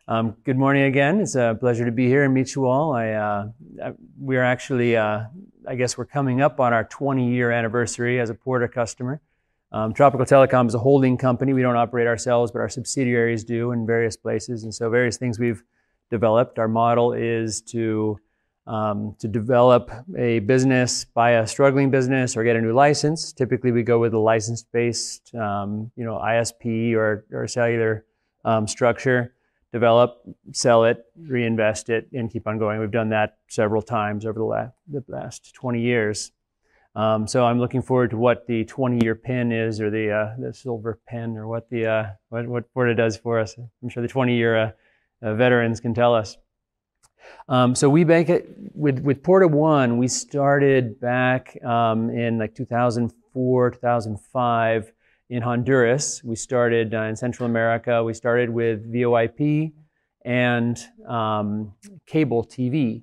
Good morning again. It's a pleasure to be here and meet you all. We are actually, I guess we're coming up on our 20-year anniversary as a Porta customer. Tropical Telecom is a holding company. We don't operate ourselves, but our subsidiaries do in various places. And so various things we've developed. Our model is to develop a business, buy a struggling business or get a new license. Typically, we go with a license-based, ISP or cellular structure. Develop, sell it, reinvest it, and keep on going. We've done that several times over the last 20 years. So I'm looking forward to what the 20-year pin is, or the silver pin, or what Porta does for us. I'm sure the 20-year veterans can tell us. So we make it with PortaOne. We started back in like 2004, 2005. In Honduras. We started in Central America. We started with VoIP and cable TV.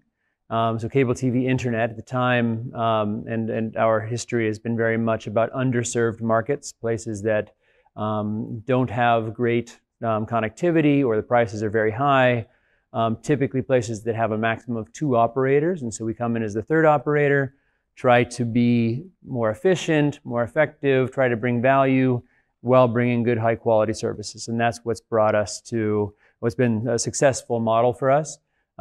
So cable TV internet at the time, and our history has been very much about underserved markets, places that don't have great connectivity, or the prices are very high. Typically places that have a maximum of 2 operators, and so we come in as the 3rd operator. Try to be more efficient, more effective, try to bring value while bringing good high quality services. And that's what's brought us to what's been a successful model for us.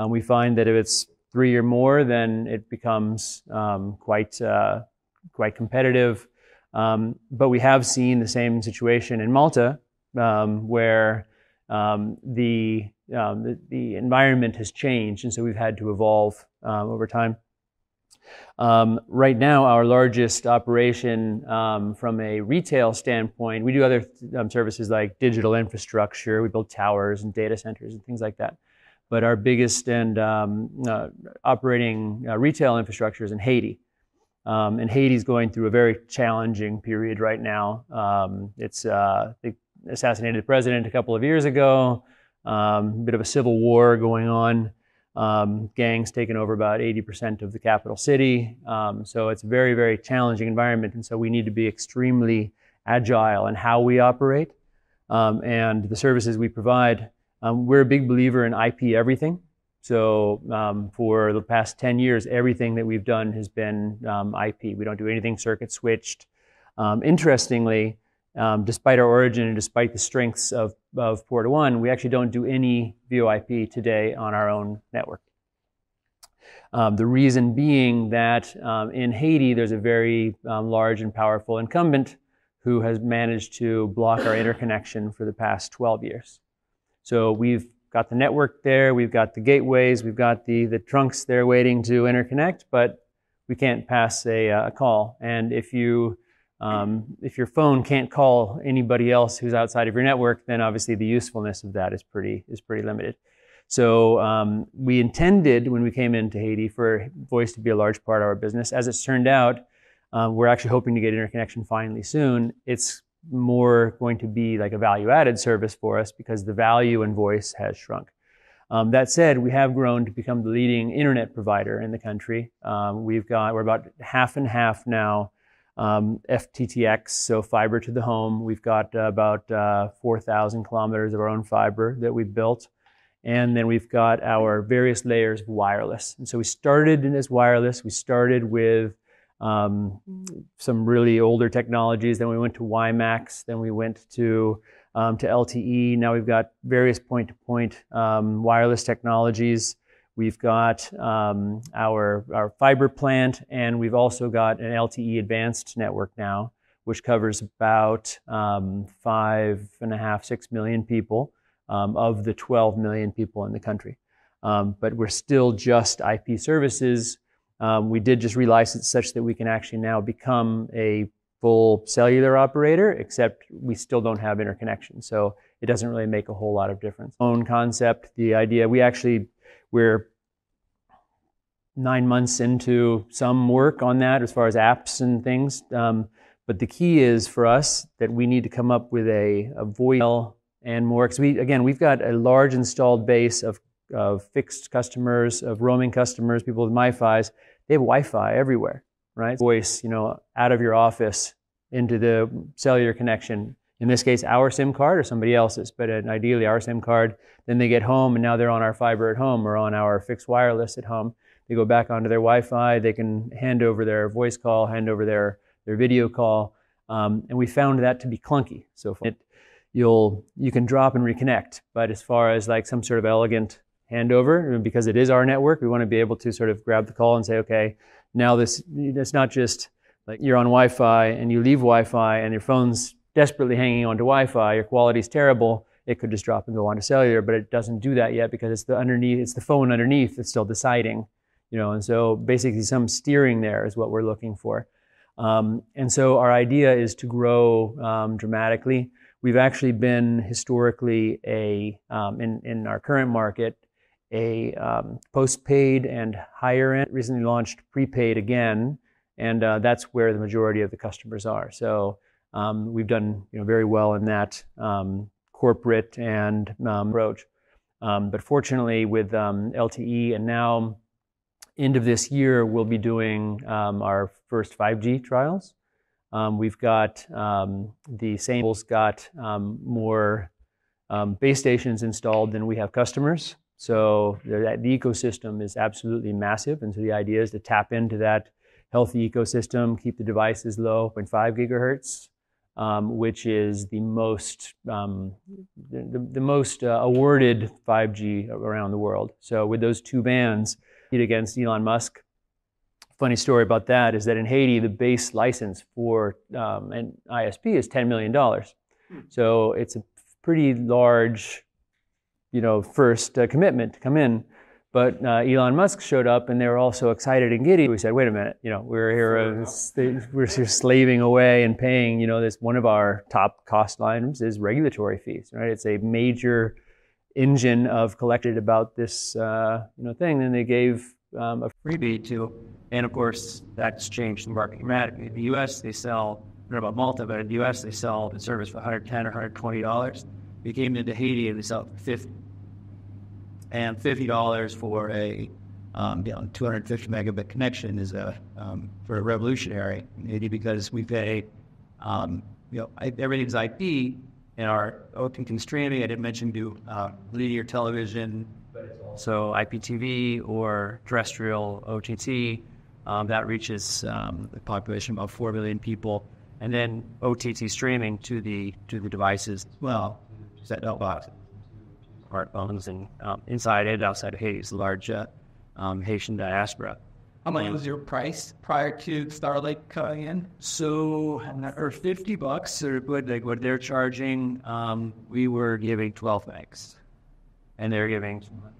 We find that if it's 3 or more, then it becomes quite competitive. But we have seen the same situation in Malta, where the environment has changed, and so we've had to evolve over time. Right now, our largest operation from a retail standpoint, we do other services like digital infrastructure. We build towers and data centers and things like that. But our biggest and operating retail infrastructure is in Haiti. And Haiti's going through a very challenging period right now. They assassinated the president a couple of years ago, a bit of a civil war going on. Gangs taking over about 80% of the capital city. So it's a very, very challenging environment. And so we need to be extremely agile in how we operate and the services we provide. We're a big believer in IP everything. So for the past 10 years, everything that we've done has been IP. We don't do anything circuit switched. Interestingly, despite our origin and despite the strengths of PortaOne, we actually don't do any VoIP today on our own network. The reason being that in Haiti, there's a very large and powerful incumbent who has managed to block our interconnection for the past 12 years. So we've got the network there, we've got the gateways, we've got the trunks there waiting to interconnect, but we can't pass a call. And if your phone can't call anybody else who's outside of your network, then obviously the usefulness of that is pretty limited. So we intended, when we came into Haiti, for voice to be a large part of our business. As it's turned out, we're actually hoping to get interconnection finally soon. It's more going to be like a value-added service for us because the value in voice has shrunk. That said, we have grown to become the leading internet provider in the country. We're about half and half now. FTTX, so fiber to the home. We've got about 4,000 kilometers of our own fiber that we've built. And then we've got our various layers of wireless. And so we started in this wireless. We started with some really older technologies. Then we went to WiMAX. Then we went to LTE. Now we've got various point-to-point wireless technologies. We've got our fiber plant, and we've also got an LTE advanced network now, which covers about 5.5, 6 million people of the 12 million people in the country. But we're still just IP services. We did just relicense such that we can actually now become a full cellular operator, except we still don't have interconnection. So it doesn't really make a whole lot of difference. Own concept, the idea, we're 9 months into some work on that as far as apps and things. But the key is for us that we need to come up with a voice and more. Because we've got a large installed base of fixed customers, of roaming customers, people with MiFis. They have Wi-Fi everywhere, right? Voice, out of your office into the cellular connection. in this case, our SIM card or somebody else's, but ideally our SIM card. Then they get home and now they're on our fiber at home or on our fixed wireless at home. They go back onto their Wi-Fi, they can hand over their voice call, hand over their video call, and we found that to be clunky. So you can drop and reconnect, but as far as like some sort of elegant handover, because it is our network, we want to be able to sort of grab the call and say, okay, now it's not just like you're on Wi-Fi and you leave Wi-Fi and your phone's desperately hanging onto Wi-Fi, your quality's terrible, it could just drop and go onto cellular, but it doesn't do that yet because it's the phone underneath that's still deciding, and so basically some steering there is what we're looking for. And so our idea is to grow dramatically. We've actually been historically in our current market, a postpaid and higher end, recently launched prepaid again, and that's where the majority of the customers are. So we've done very well in that corporate and approach. But fortunately with LTE, and now end of this year, we'll be doing our first 5G trials. We've got the Saint's got more base stations installed than we have customers. So the ecosystem is absolutely massive. And so the idea is to tap into that healthy ecosystem, keep the devices low, 0.5 gigahertz, which is the most awarded 5G around the world. So with those two bands, against Elon Musk. Funny story about that is that in Haiti, the base license for an ISP is $10 million. So it's a pretty large, first commitment to come in. But Elon Musk showed up and they were all so excited and giddy. We said, wait a minute, we're here, we're slaving away and paying, this one of our top cost lines is regulatory fees, right? It's a major engine of collected about this thing, and they gave a freebie to, and of course that's changed the market dramatically. In the U.S. they sell, I don't know about Malta, but in the U.S. they sell the service for $110 or $120. We came into Haiti and they sell it for $50, and $50 for a 250 megabit connection is for a revolutionary in Haiti, because we pay everything's IP. In our OTT streaming, I didn't mention linear television, but it's also IPTV or terrestrial OTT. That reaches the population of about 4 million people, and then OTT streaming to the devices as well, set-top boxes, smartphones, and inside and outside of Haiti is a large Haitian diaspora. How much was your price prior to Starlink coming in? So, for $50, or what they're charging, we were giving 12 megs, and they're giving 200.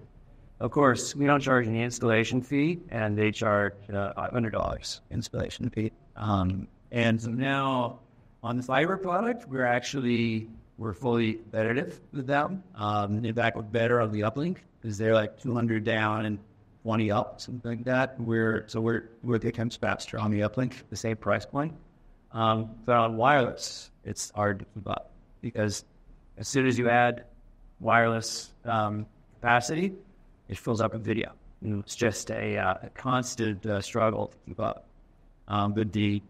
Of course, we don't charge any installation fee, and they charge $500 installation fee. And so now on the fiber product, we're fully competitive with them. In fact, we're better on the uplink because they're like 200 down and 20 up, something like that. We're 10 times faster on the uplink, the same price point. But on wireless, it's hard to keep up because as soon as you add wireless capacity, it fills up with video. It's just a constant struggle to keep up. But the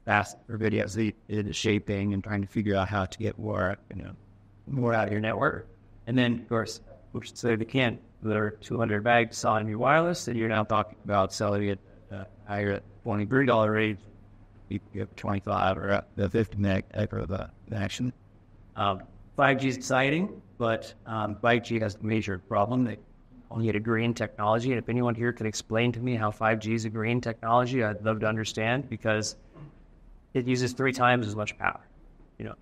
fast for videos, it is shaping and trying to figure out how to get more out of your network. And then, of course, so they can't. There are 200 bags on your wireless, and you're now talking about selling it higher at $23 rate. You have 25 or the 50 meg for the action. 5G is exciting, but 5G has a major problem. They only get a green technology, and if anyone here could explain to me how 5G is a green technology, I'd love to understand, because it uses 3 times as much power.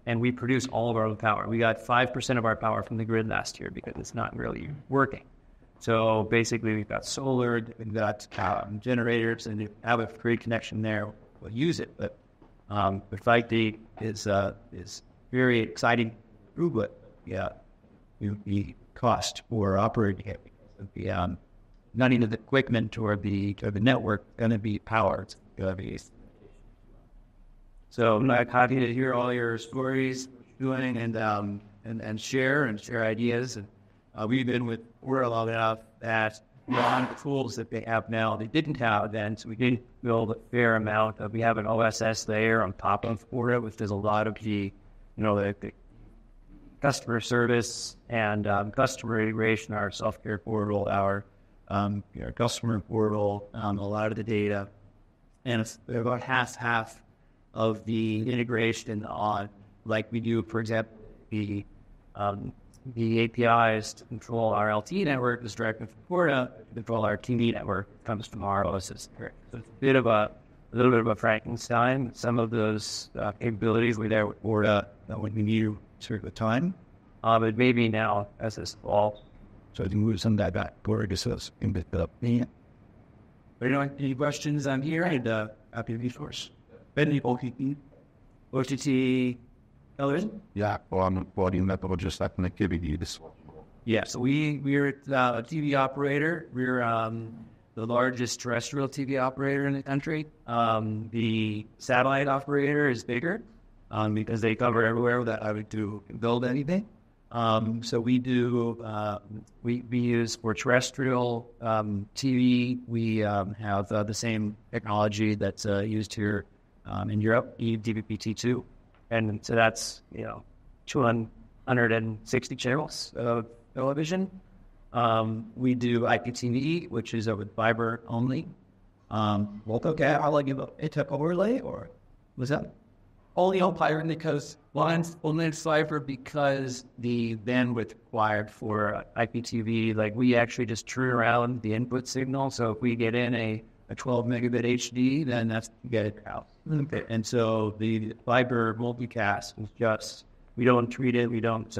And we produce all of our own power. We got 5% of our power from the grid last year because it's not really working. So basically, we've got solar, we've got generators, and if you have a free connection there, we'll use it. But 5G is very exciting. But the cost for operating it, the not even the equipment or the network, going to be powered. So I'm happy to hear all your stories, doing and share ideas. And we've been with Porta long enough that a lot of the tools that they have now they didn't have then. So we did build a fair amount of. We have an OSS layer on top of Porta, which does a lot of the the customer service and customer integration, our self-care portal, our customer portal, a lot of the data, and it's about half of the integration on, like we do, for example, the APIs to control our LTE network is directly from Porta. To control our TV network comes from our OSS. So it's a little bit of a Frankenstein. Some of those capabilities were there with Porta when we knew sort of the time. But maybe now as this evolves. So I think move some of that back. Porta gets us in bit up. Yeah. But any questions? I'm here and happy to be source. Any OTT television? Yeah, well, I'm volume that will just like connectivity this one. Yeah, so we're a TV operator. We're the largest terrestrial TV operator in the country. The satellite operator is bigger because they cover everywhere without having to build anything. So we do, we use for terrestrial TV, we have the same technology that's used here in Europe, DVB-T2. And so that's, 260 channels of television. We do IPTV, which is with fiber only. Okay, I'll like give a tech overlay, or was that only on Pirate because only cipher because the bandwidth required for IPTV, like we actually just turn around the input signal. So if we get in a 12 megabit HD, then that's get it out. Okay. And so the fiber multicast is just, we don't treat it, we don't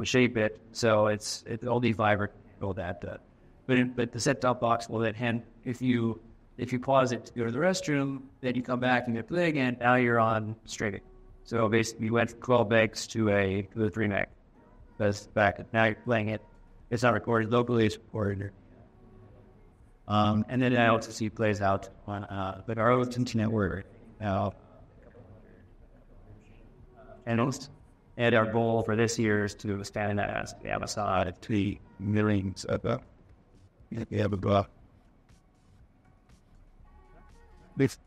shape it. So it's only fiber control that. But the set-top box will then if you pause it to go to the restroom, then you come back and you play again. Now you're on streaming. So basically, you went from 12 megs to the 3 meg. That's back. Now you're playing it. It's not recorded locally. It's recorded. And then ILTC plays out on but our OTT network now. And our goal for this year is to expand that as the Amazon 3 millions of we have a this.